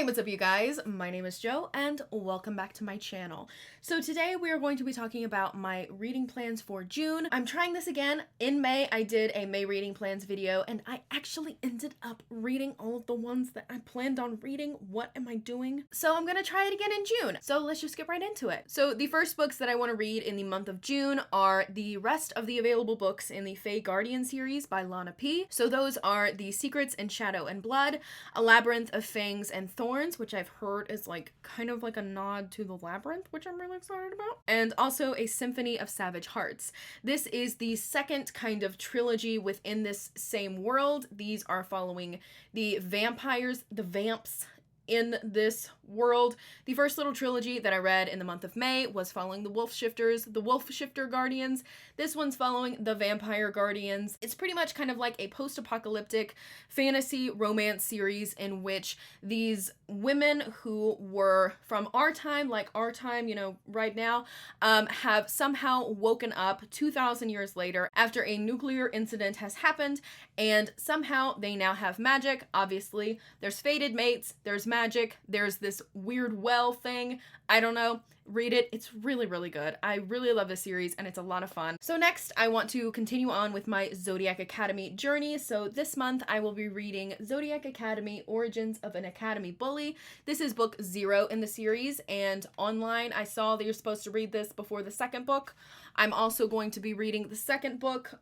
Hey, what's up you guys? My name is Jo and welcome back to my channel. So today we are going to be talking about my reading plans for June. I'm trying this again. In May, I did a May reading plans video and I actually ended up reading all of the ones that I planned on reading. What am I doing? So I'm gonna try it again in June. So let's just get right into it. So the first books that I want to read in the month of June are the rest of the available books in the Fae Guardian series by Lana P. So those are The Secrets in Shadow and Blood, A Labyrinth of Fangs and Thorns, which I've heard is like kind of like a nod to the Labyrinth, which I'm really excited about, and also A Symphony of Savage Hearts. This is the second kind of trilogy within this same world. These are following the vampires, the vamps in this world. The first little trilogy that I read in the month of May was following the Wolf Shifters, the Wolf Shifter Guardians. This one's following the Vampire Guardians. It's pretty much kind of like a post-apocalyptic fantasy romance series in which these women who were from our time, like our time, you know, right now, have somehow woken up 2,000 years later after a nuclear incident has happened, and somehow they now have magic. Obviously, there's fated mates, there's magic, there's this weird well thing. I don't know. Read it. It's really, really good. I really love this series and it's a lot of fun. So next, I want to continue on with my Zodiac Academy journey. So this month, I will be reading Zodiac Academy: Origins of an Academy Bully. This is book 0 in the series, and online I saw that you're supposed to read this before the second book. I'm also going to be reading the second book,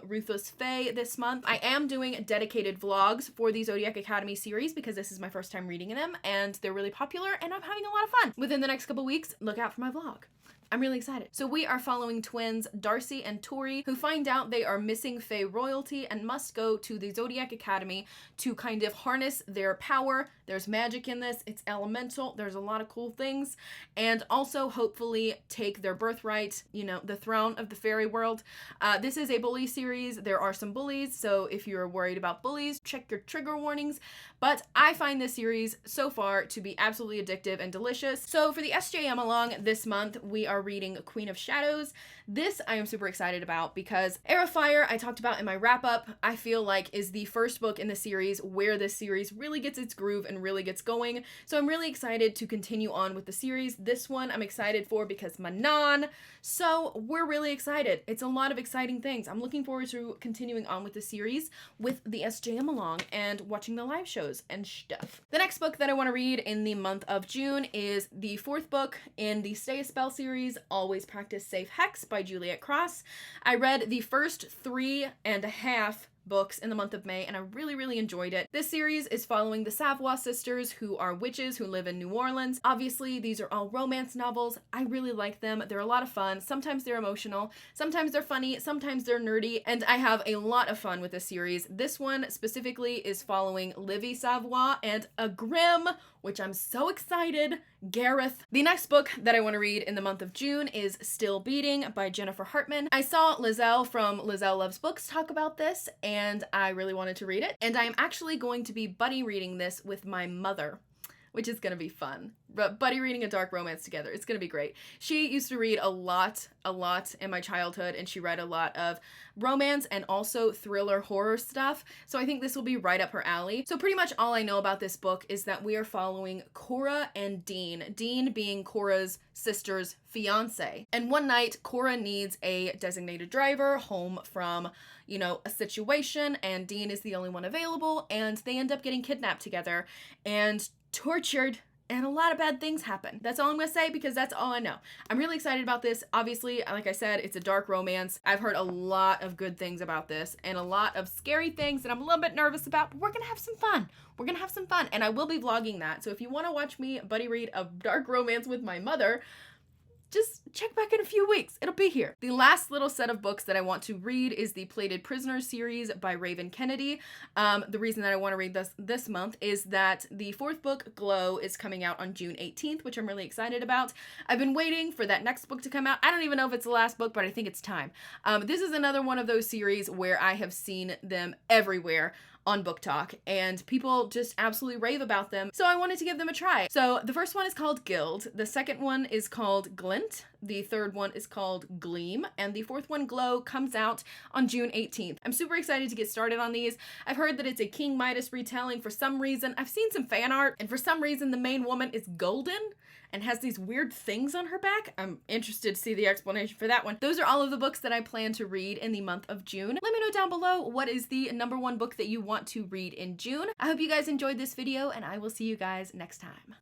Ruthless Fae, this month. I am doing dedicated vlogs for the Zodiac Academy series because this is my first time reading them and they're really popular and I'm having a lot of fun. Within the next couple weeks, look out for my vlog. I'm really excited. So we are following twins Darcy and Tori, who find out they are missing Fae royalty and must go to the Zodiac Academy to kind of harness their power. There's magic in this, it's elemental, there's a lot of cool things, and also hopefully take their birthright, you know, the throne of the fairy world. This is a bully series. There are some bullies, so if you're worried about bullies, check your trigger warnings. But I find this series so far to be absolutely addictive and delicious. So for the SJM along this month, we are reading Queen of Shadows. This I am super excited about because Air of Fire, I talked about in my wrap up, I feel like is the first book in the series where this series really gets its groove and really gets going. So I'm really excited to continue on with the series. This one I'm excited for because Manon. So we're really excited. It's a lot of exciting things. I'm looking forward to continuing on with the series with the SJM along and watching the live shows and stuff. The next book that I want to read in the month of June is the fourth book in the Stay a Spell series, Always Practice Safe Hex by Juliet Cross. I read the first 3.5 books in the month of May and I really enjoyed it. This series is following the Savoy sisters, who are witches who live in New Orleans. Obviously, these are all romance novels. I really like them. They're a lot of fun. Sometimes they're emotional, sometimes they're funny, sometimes they're nerdy, and I have a lot of fun with this series. This one specifically is following Livy Savoy and a Grimm, which I'm so excited, Gareth. The next book that I want to read in the month of June is Still Beating by Jennifer Hartman. I saw Lizelle from Lizelle Loves Books talk about this and I really wanted to read it. And I'm actually going to be buddy reading this with my mother, which is going to be fun. But buddy reading a dark romance together, it's going to be great. She used to read a lot in my childhood, and she read a lot of romance and also thriller horror stuff. So I think this will be right up her alley. So pretty much all I know about this book is that we are following Cora and Dean. Dean being Cora's sister's fiance. And one night, Cora needs a designated driver home from, you know, a situation, and Dean is the only one available, and they end up getting kidnapped together and tortured, and a lot of bad things happen. That's all I'm gonna say because that's all I know. I'm really excited about this. Obviously, like I said, it's a dark romance. I've heard a lot of good things about this and a lot of scary things that I'm a little bit nervous about, but we're gonna have some fun. We're gonna have some fun, and I will be vlogging that. So if you wanna watch me buddy read a dark romance with my mother, just check back in a few weeks. It'll be here. The last little set of books that I want to read is the Plated Prisoners series by Raven Kennedy. The reason that I want to read this month is that the fourth book, Glow, is coming out on June 18th, which I'm really excited about. I've been waiting for that next book to come out. I don't even know if it's the last book, but I think it's time. This is another one of those series where I have seen them everywhere on Book Talk, and people just absolutely rave about them, so I wanted to give them a try. So the first one is called Guild, the second one is called Glint, The third one is called Gleam, and the fourth one, Glow, comes out on June 18th. I'm super excited to get started on these. I've heard that it's a King Midas retelling for some reason. I've seen some fan art, and for some reason the main woman is golden and has these weird things on her back. I'm interested to see the explanation for that one. Those are all of the books that I plan to read in the month of June. Let me know down below what is the #1 book that you want to read in June. I hope you guys enjoyed this video, and I will see you guys next time.